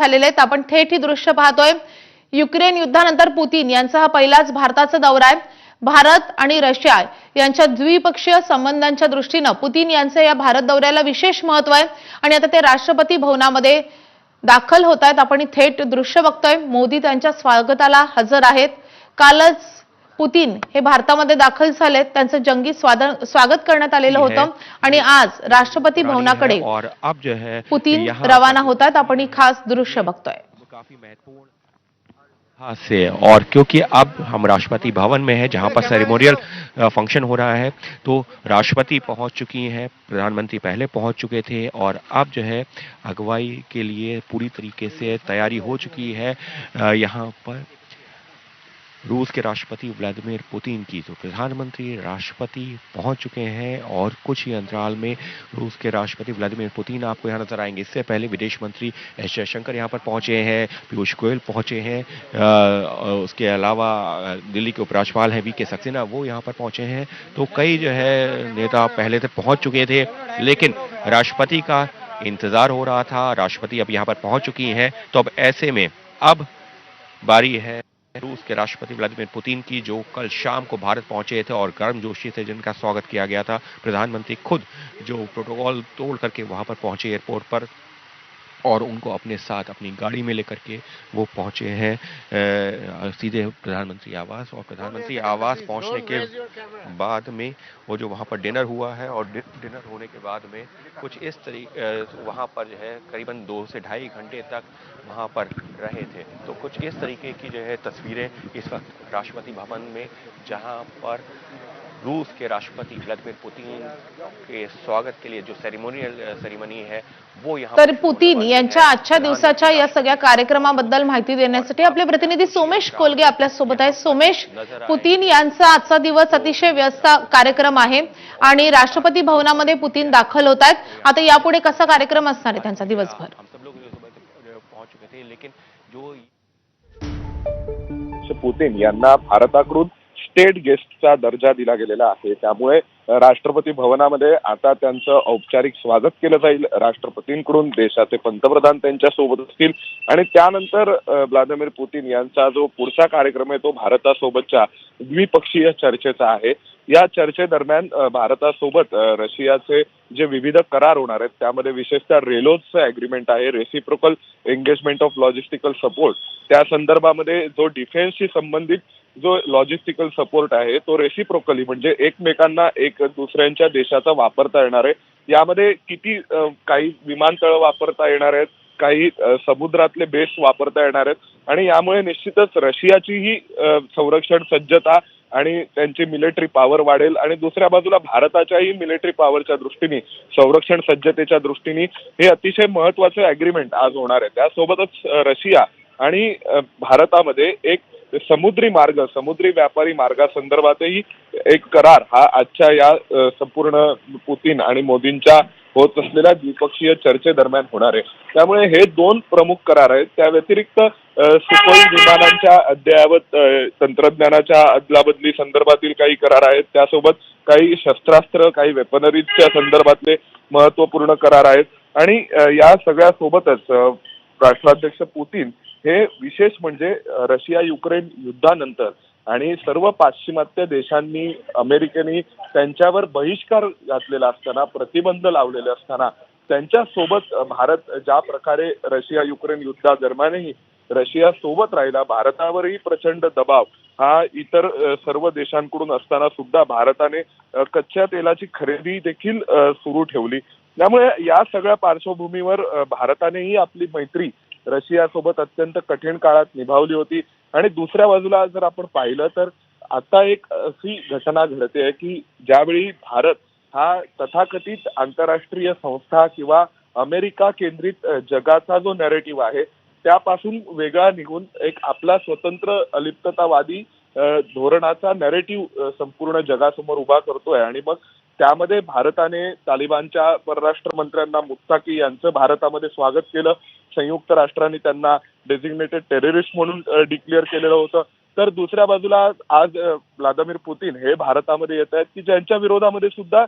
झालेले आहेत। आपण थेट ही दृश्य पाहतोय। युक्रेन युद्धानंतर पुतीन यांचा हा पहिलाच भारताचा दौरा आहे। भारत आणि रशिया यांच्या द्विपक्षीय संबंधांच्या दृष्टीने पुतीन यांच्या या भारत दौऱ्याला विशेष महत्त्व आहे आणि आता ते राष्ट्रपती भवनामध्ये दाखल होत आहेत। आपण थेट दृश्य बघतोय। मोदी त्यांच्या स्वागताला हजर आहेत। कालच पुतीन हे भारतामध्ये दाखल झालेत। त्यांचं जंगी स्वागत करण्यात आलेलं होतं आणि आज राष्ट्रपती भवनाकडे पुतीन रवाना होत आहेत। आपण ही खास दृश्य बघतोय। काफी महत्वपूर्ण से और क्योंकि अब हम राष्ट्रपति भवन में है जहां पर सेरेमोनियल फंक्शन हो रहा है, तो राष्ट्रपति पहुंच चुकी हैं, प्रधानमंत्री पहले पहुंच चुके थे और अब जो है अगुवाई के लिए पूरी तरीके से तैयारी हो चुकी है। यहां पर रूस के राष्ट्रपति व्लादिमीर पुतिन की तो प्रधानमंत्री राष्ट्रपति पहुंच चुके हैं और कुछ ही अंतराल में रूस के राष्ट्रपति व्लादिमीर पुतिन आपको यहां नजर आएंगे। इससे पहले विदेश मंत्री एस जयशंकर यहां पर पहुंचे हैं, पीयूष गोयल पहुंचे हैं, उसके अलावा दिल्ली के उपराज्यपाल हैं वी.के. सक्सेना, वो यहां पर पहुंचे हैं। तो कई जो है नेता पहले से पहुंच चुके थे, लेकिन राष्ट्रपति का इंतजार हो रहा था। राष्ट्रपति अब यहां पर पहुंच चुकी हैं, तो अब ऐसे में अब बारी है रूस के राष्ट्रपति व्लादिमीर पुतिन की, जो कल शाम को भारत पहुंचे थे और गर्मजोशी से जिनका स्वागत किया गया था। प्रधानमंत्री खुद जो प्रोटोकॉल तोड़ करके वहां पर पहुंचे एयरपोर्ट पर और उनको अपने साथ अपनी गाड़ी में लेकर के वो पहुंचे हैं सीधे प्रधानमंत्री आवास। और प्रधानमंत्री आवास पहुंचने के बाद में वो जो वहां पर डिनर हुआ है और डिनर होने के बाद में कुछ इस तरीके वहां पर जो है करीबन 2 से ढाई घंटे तक वहां पर रहे थे। तो कुछ इस तरीके की जो है तस्वीरें इस वक्त राष्ट्रपति भवन में, जहां पर रूस के राष्ट्रपति व्लादिमीर पुतिन के स्वागत के लिए जो सेरेमनी है वो यहाँ तर पुतिन यांच्या आजच्या दिवसाच्या या सगळ्या कार्यक्रमाबद्दल माहिती देण्यासाठी आपले प्रतिनिधी सोमेश कोलगे आपल्या सोबत आहेत। सोमेश, पुतिन यांचा आजचा दिवस अतिशय व्यस्त कार्यक्रम आहे आणि राष्ट्रपती भवनामध्ये पुतिन दाखल होत आहेत। आता यापुढे कसा कार्यक्रम असणार आहे त्यांचा दिवसभर? हम सब लोग पहुंच चुके थे, लेकिन जो पुतिन यांना भारताकडून स्टेट गेस्टचा दर्जा दिला गेलेला आहे, त्यामुळे राष्ट्रपती भवनामध्ये आता त्यांचं औपचारिक स्वागत केलं जाईल। राष्ट्रपतींकडून देशाचे पंतप्रधान त्यांच्या सोबत असतील आणि त्यानंतर व्लादिमीर पुतिन यांचा जो पुढचा कार्यक्रम आहे तो भारतासोबतच्या द्विपक्षीय चर्चेचा आहे। या चर्चेदरम्यान भारतासोबत रशियाचे जे विविध करार होणार आहेत त्यामध्ये विशेषतः रेलोजचं अग्रीमेंट आहे, reciprocal engagement of logistical support, त्या संदर्भामध्ये जो डिफेन्सशी संबंधित जो लॉजिस्टिकल सपोर्ट आहे तो रेसिप्रोकली म्हणजे एकमेकांना एक दुसऱ्यांच्या देशाचा वापरता येणार आहे। यामध्ये किती काही विमानतळ वापरता येणार आहेत, काही समुद्रातले बेस वापरता येणार आहेत आणि यामुळे निश्चितच रशियाचीही संरक्षण सज्जता आणि त्यांची मिलिटरी पॉवर वाढेल आणि दुसऱ्या बाजूला भारताच्याही मिलिटरी पॉवरच्या दृष्टीने, संरक्षण सज्जतेच्या दृष्टीने हे अतिशय महत्त्वाचे अग्रीमेंट आज होणार आहे। त्यासोबतच रशिया आणि भारतामध्ये एक समुद्री व्यापारी मार्गासंदर्भातही एक करार हा आजच्या या संपूर्ण पुतिन आणि मोदींच्या होत असलेल्या द्विपक्षीय चर्चेदरम्यान होणार आहे। त्यामुळे हे 2 प्रमुख करार आहेत। त्या व्यतिरिक्त सुखोई विमानांच्या अद्ययावत तंत्रज्ञानाच्या अदलाबदली संदर्भातील काही करार आहेत, त्यासोबत काही शस्त्रास्त्र, काही वेपनरीजच्या संदर्भातले महत्त्वपूर्ण करार आहेत आणि या सगळ्या सोबतच राष्ट्राध्यक्ष पुतिन हे विशेष म्हणजे रशिया युक्रेन युद्धानंतर आणि सर्व पाश्चिमात्य देशांनी, अमेरिकेने त्यांच्यावर बहिष्कार घातलेला असताना, प्रतिबंध लावलेले असताना त्यांच्या सोबत भारत ज्या प्रकारे रशिया युक्रेन युद्धादरम्यानही रशिया सोबत राहिला, भारतावरही प्रचंड दबाव हा इतर सर्व देशांकडून असताना सुद्धा भारताने कच्च्या तेलाची खरेदी देखील सुरू ठेवली। त्यामुळे या सगळ्या पार्श्वभूमीवर भारतानेही आपली मैत्री रशियासोबत अत्यंत कठीण काळात निभावली होती आणि दुसऱ्या बाजूला जर आपण पाहिलं तर आता एक अशी घटना घडते की ज्यावेळी भारत हा तथाकथित आंतरराष्ट्रीय संस्था किंवा अमेरिका केंद्रित जगाचा जो नॅरेटिव्ह आहे त्यापासून वेगळा निघून एक आपला स्वतंत्र अलिप्ततावादी धोरणाचा नॅरेटिव्ह संपूर्ण जगासमोर उभा करतोय आणि मग त्यामध्ये भारताने तालिबानच्या परराष्ट्र मंत्र्यांना मुत्ताकी यांचं भारतामध्ये स्वागत केलं। संयुक्त राष्ट्रांनी त्यांना डेझिग्नेटेड टेररिस्ट म्हणून डिक्लेअर केलेलं होतं। तर दुसऱ्या बाजूला आज व्लादिमीर पुतिन हे भारतामध्ये येत आहेत की ज्यांच्या विरोधामध्ये सुद्धा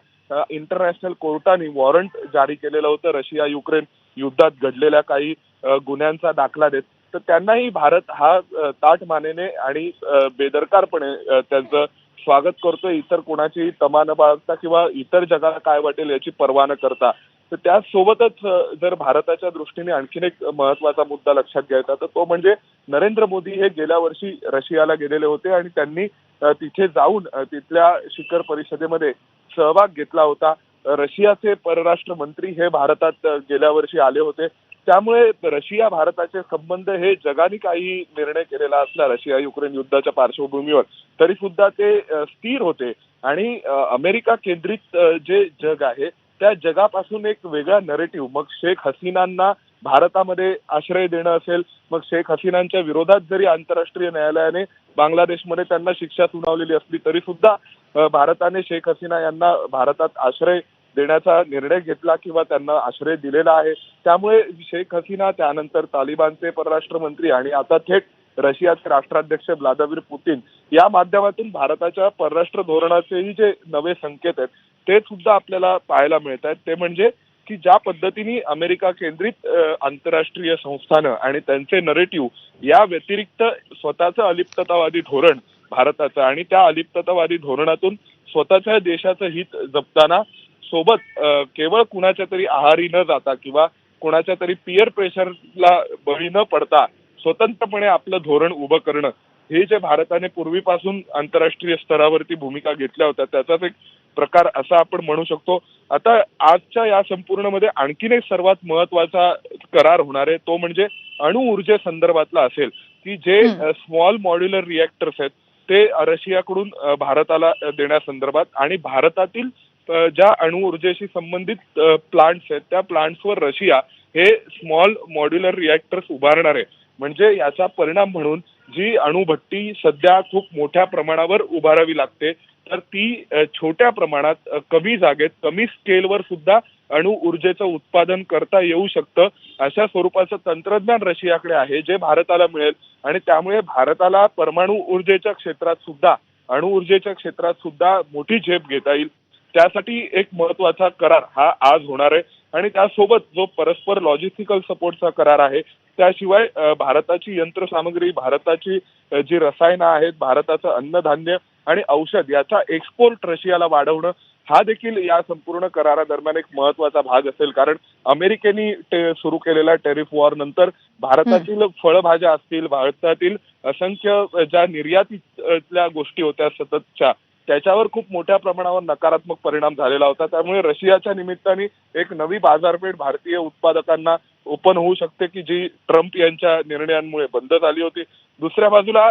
इंटरनॅशनल कोर्टाने वॉरंट जारी केलेलं होतं रशिया युक्रेन युद्धात घडलेल्या काही गुन्ह्यांचा दाखला देत, तर त्यांनाही भारत हा ताठ मानेने आणि बेदरकारपणे त्यांचं स्वागत करतोय, इतर कोणाची तमा न बाळगता किंवा इतर जगाला काय वाटेल याची पर्वा न करता. तर त्याचसोबतच जर भारताच्या दृष्टीने आणखीन एक महत्वाचा मुद्दा लक्षात घ्यायचा तर तो म्हणजे नरेंद्र मोदी हे गेल्या वर्षी रशियाला गेलेले होते आणि त्यांनी तिथे जाऊन तिथल्या शिखर परिषदेमध्ये सहभाग घेतला होता. रशियाचे परराष्ट्र मंत्री हे भारतात गेल्या वर्षी आले होते. त्यामुळे रशिया भारताचे संबंध हे जगाने काही निर्णय केलेला असला रशिया युक्रेन युद्धाच्या पार्श्वभूमीवर तरी सुद्धा ते स्थिर होते आणि अमेरिका केंद्रित जे जग आहे त्या जगापासून एक वेगळा नरेटिव्ह, मग शेख हसीनांना भारतामध्ये आश्रय देणं असेल, मग शेख हसीनांच्या विरोधात जरी आंतरराष्ट्रीय न्यायालयाने बांगलादेशमध्ये त्यांना शिक्षा सुनावलेली असली तरी सुद्धा भारताने शेख हसीना यांना भारतात आश्रय देण्याचा निर्णय घेतला किंवा त्यांना आश्रय दिलेला आहे. त्यामुळे शेख हसीना, त्यानंतर तालिबानचे परराष्ट्र मंत्री आणि आता थेट रशियाचे राष्ट्राध्यक्ष व्लादिमीर पुतीन या माध्यमातून भारताच्या परराष्ट्र धोरणाचेही जे नवे संकेत आहेत ते सुद्धा आपल्याला पाहायला मिळत आहेत. ते म्हणजे की ज्या पद्धतीने अमेरिका केंद्रित आंतरराष्ट्रीय संस्थानं आणि त्यांचे नरेटिव्ह या व्यतिरिक्त स्वतःचं अलिप्ततावादी धोरण भारताचं आणि त्या अलिप्ततावादी धोरणातून स्वतःच्या देशाचं हित जपताना सोबत केवळ कुणाच्या तरी आहारी न जाता किंवा कुणाच्या तरी पियर प्रेशरला बळी न पडता स्वतंत्रपणे आपलं धोरण उभं करणं, हे जे भारताने पूर्वीपासून आंतरराष्ट्रीय स्तरावरती भूमिका घेतल्या होत्या त्याचाच एक प्रकार असा आपण म्हणू शकतो. आता आजच्या या संपूर्णमध्ये आणखीन एक सर्वात महत्वाचा करार होणार आहे तो म्हणजे अणुऊर्जे संदर्भातला असेल की जे स्मॉल मॉड्युलर रिएक्टर्स आहेत ते रशियाकडून भारताला देण्यासंदर्भात आणि भारतातील ज्या अणुऊर्जेशी संबंधित प्लांट्स आहेत त्या प्लांट्सवर रशिया हे स्मॉल मॉड्युलर रिएक्टर्स उभारणार आहे. म्हणजे याचा परिणाम म्हणून जी अणुभट्टी सध्या खूप मोठ्या प्रमाणावर उभारावी लागते तर ती छोट्या प्रमाणात कमी जागेत कमी स्केलवर सुद्धा अणु ऊर्जेचं उत्पादन करता येऊ शकतं. अशा स्वरूपाचं तंत्रज्ञान रशियाकडे आहे जे भारताला मिळेल आणि त्यामुळे भारताला परमाणु ऊर्जेच्या क्षेत्रात सुद्धा अणु ऊर्जेच्या क्षेत्रात सुद्धा मोठी झेप घेता येईल. त्यासाठी एक महत्वाचा करार हा आज होणार आहे आणि त्यासोबत जो परस्पर लॉजिस्टिकल सपोर्टचा करार आहे त्याशिवाय भारताची यंत्रसामग्री, भारताची जी रसायनं आहेत, भारताचं अन्नधान्य आणि औषध याचा एक्सपोर्ट रशियाला वाढवणं हा देखील या संपूर्ण करारादरम्यान एक महत्वाचा भाग असेल. कारण अमेरिकेने सुरू केलेल्या टेरिफ वॉर नंतर भारतातील फळभाज्या असतील, भारतातील असंख्य ज्या निर्यातीतल्या गोष्टी होत्या सततच्या त्याच्यावर खूप मोठ्या प्रमाणावर नकारात्मक परिणाम झालेला होता. त्यामुळे रशियाच्या निमित्ताने एक नवी बाजारपेठ भारतीय उत्पादकांना ओपन होऊ शकते की जी ट्रम्प यांच्या निर्णयांमुळे बंद झाली होती. दुसऱ्या बाजूला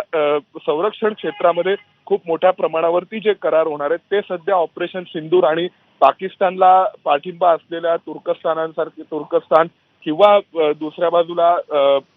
संरक्षण क्षेत्रामध्ये खूप मोठ्या प्रमाणावरती जे करार होणार आहेत ते सध्या ऑपरेशन सिंदूर आणि पाकिस्तानला पाठिंबा असलेल्या तुर्कस्तान किंवा दुसऱ्या बाजूला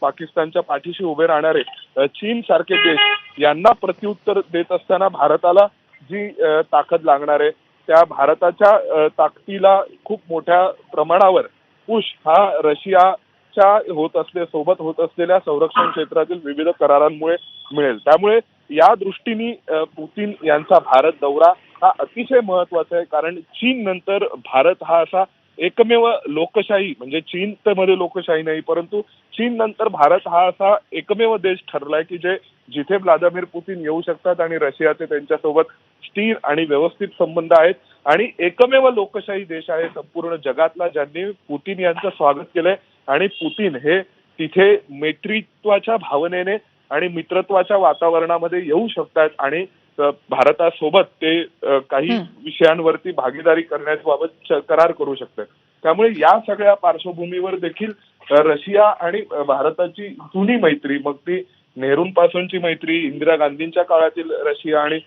पाकिस्तानच्या पाठीशी उभे राहणारे चीन सारखे देश यांना प्रत्युत्तर देत असताना भारताला जी ताकद लागणार आहे त्या भारताच्या ताकदीला खूप मोठ्या प्रमाणावर पुश हा रशियाच्या सोबत होत असलेल्या संरक्षण क्षेत्रातील विविध करारांमुळे मिळेल. त्यामुळे या दृष्टीने पुतीन यांचा भारत दौरा हा अतिशय महत्वाचा आहे कारण चीन नंतर भारत हा असा एकमेव लोकशाही म्हणजे चीन तर मध्ये लोकशाही नाही परंतु चीन नंतर भारत हा असा एकमेव देश ठरलाय की जिथे व्लादिमीर पुतीन येऊ शकतात आणि रशियाचे त्यांच्यासोबत स्थिर आणि व्यवस्थित संबंध आहेत आणि एकमेव लोकशाही देश आहे संपूर्ण जगातला ज्यांनी पुतीन यांचं स्वागत केलंय आणि पुतीन हे तिथे मैत्रीत्वाच्या भावनेने आणि मित्रत्वाच्या वातावरणामध्ये येऊ शकतात आणि भारतासोबत ते काही विषयांवरती भागीदारी करण्याबाबत करार करू शकतात. त्यामुळे या सगळ्या पार्श्वभूमीवर देखील रशिया आणि भारताची जुनी मैत्री, मग ती नेहरूंपासूनची मैत्री, इंदिरा गांधींच्या काळातील रशिया आणि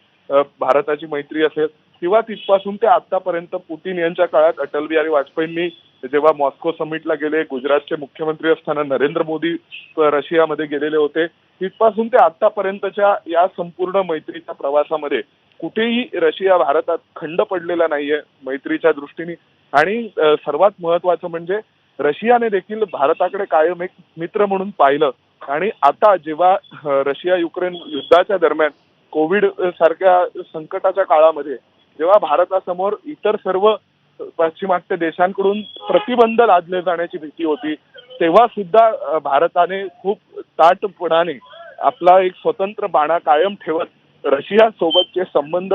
भारताची मैत्री असेल किंवा तिथपासून ते आतापर्यंत पुतीन यांच्या काळात अटल बिहारी वाजपेयींनी जेव्हा मॉस्को समिटला गेले, गुजरातचे मुख्यमंत्री असताना नरेंद्र मोदी रशियामध्ये गेलेले होते, तिथपासून ते आतापर्यंतच्या या संपूर्ण मैत्रीच्या प्रवासामध्ये कुठेही रशिया भारतात खंड पडलेला नाहीये मैत्रीच्या दृष्टीने. आणि सर्वात महत्वाचं म्हणजे रशियाने देखील भारताकडे कायम एक मित्र म्हणून पाहिलं आणि आता जेव्हा रशिया युक्रेन युद्धाच्या दरम्यान कोविड सारख्या संकटाच्या काळामध्ये जेव्हा भारतासमोर इतर सर्व पाश्चिमात्य देशांकडून प्रतिबंध लादले जाण्याची भीती होती, तेव्हा सुद्धा भारताने खूप ताठपणाने आपला एक स्वतंत्र बाणा कायम ठेवत रशिया सोबतचे संबंध,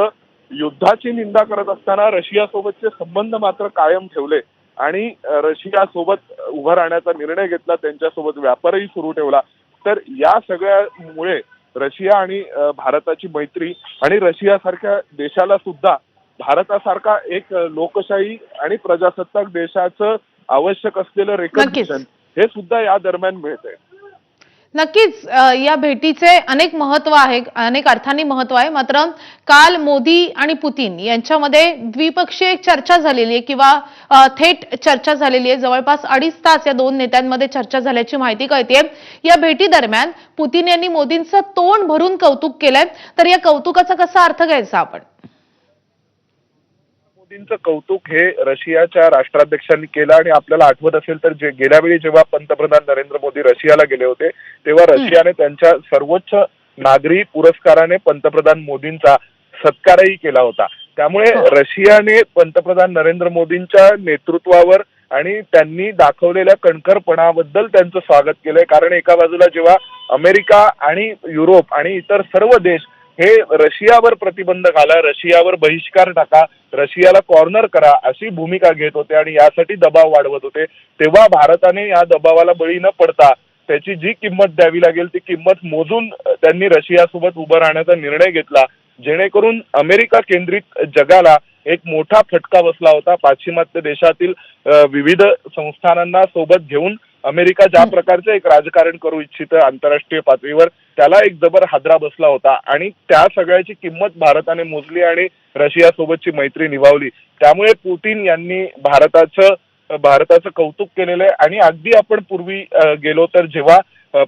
युद्धाची निंदा करत असताना रशिया सोबतचे संबंध मात्र कायम ठेवले आणि रशिया सोबत उभं राहण्याचा निर्णय घेतला, त्यांच्यासोबत व्यापारही सुरू ठेवला. तर या सगळ्यामुळे रशिया आणि भारताची मैत्री आणि रशियासारख्या देशाला सुद्धा भारतासारखा एक लोकशाही आणि प्रजासत्ताक देशाचं आवश्यक असलेलं रेकग्निशन हे सुद्धा या दरम्यान मिळतंय. नक्कीच या भेटीचे अनेक महत्व आहे, अनेक अर्थांनी महत्व आहे. मात्र काल मोदी आणि पुतीन यांच्यामध्ये द्विपक्षीय एक चर्चा झालेली आहे किंवा थेट चर्चा झालेली आहे. जवळपास 2.5 तास या दोन नेत्यांमध्ये चर्चा झाल्याची माहिती कळतेय. या भेटी दरम्यान पुतीन यांनी मोदींचं तोंड भरून कौतुक केलंय. तर या कौतुकाचा कसा अर्थ घ्यायचा आपण? मोदींचं कौतुक हे रशियाच्या राष्ट्राध्यक्षांनी केलं आणि आपल्याला आठवत असेल तर गेल्या वेळी जेव्हा पंतप्रधान नरेंद्र मोदी रशियाला गेले होते तेव्हा रशियाने त्यांच्या सर्वोच्च नागरी पुरस्काराने पंतप्रधान मोदींचा सत्कारही केला होता. त्यामुळे रशियाने पंतप्रधान नरेंद्र मोदींच्या नेतृत्वावर आणि त्यांनी दाखवलेल्या कणखरपणाबद्दल त्यांचं स्वागत केलंय. कारण एका बाजूला जेव्हा अमेरिका आणि युरोप आणि इतर सर्व देश हे रशियावर प्रतिबंध घाला, रशियावर बहिष्कार टाका, रशियाला कॉर्नर करा अशी भूमिका घेत होते आणि यासाठी दबाव वाढवत होते, तेव्हा भारताने या दबावाला बळी न पडता त्याची जी किंमत द्यावी लागेल ती किंमत मोजून त्यांनी रशियासोबत उभं राहण्याचा निर्णय घेतला, जेणेकरून अमेरिका केंद्रित जगाला एक मोठा फटका बसला होता. पाश्चिमात्य देशातील विविध संस्थानांना सोबत घेऊन अमेरिका ज्या प्रकारचे एक राजकारण करू इच्छितं आंतरराष्ट्रीय पातळीवर, त्याला एक जबर हादरा बसला होता आणि त्या सगळ्याची किंमत भारताने मोजली आणि रशिया सोबतची मैत्री निभावली. त्यामुळे पुतीन यांनी भारताचं कौतुक केलेलं आहे. आणि अगदी आपण पूर्वी गेलो तर जेव्हा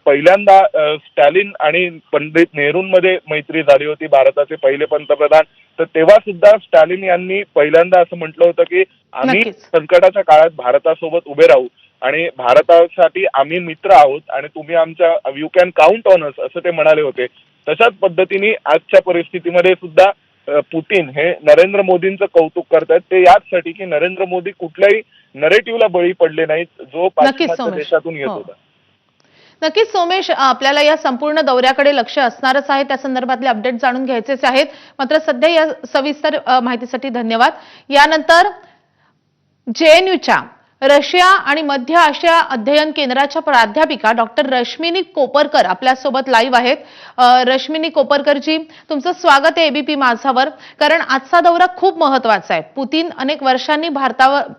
पहिल्यांदा स्टॅलिन आणि पंडित नेहरूंमध्ये मैत्री झाली होती, भारताचे पहिले पंतप्रधान, तर तेव्हा सुद्धा स्टॅलिन यांनी पहिल्यांदा असं म्हटलं होतं की आम्ही संकटाच्या काळात भारतासोबत उभे राहू आणि भारतासाठी आम्ही मित्र आहोत आणि तुम्ही आमच्या you can count on us असं ते म्हणाले होते. तशाच पद्धतीने आजच्या परिस्थितीमध्ये सुद्धा पुतीन हे नरेंद्र मोदींचं कौतुक करतात. ते याचसाठी की नरेंद्र मोदी कुठल्याही नरेटिव्हला बळी पडले नाहीत जो पाश्चिमात्य देशातून येत होता. नक्कीच सोमेश, आपल्याला या संपूर्ण दौऱ्याकडे लक्ष असणारच आहे, त्या संदर्भातले अपडेट जाणून घ्यायचेच आहेत. मात्र सध्या या सविस्तर माहितीसाठी धन्यवाद. यानंतर JNUच्या रशिया आणि मध्य आशिया अध्ययन केंद्राच्या प्राध्यापिका डॉक्टर रश्मिनी कोपरकर आपल्यासोबत लाईव्ह आहेत. रश्मिनी कोपरकरजी, तुमचं स्वागत आहे ABP माझावर. कारण आजचा दौरा खूप महत्वाचा आहे. पुतीन अनेक वर्षांनी भारतात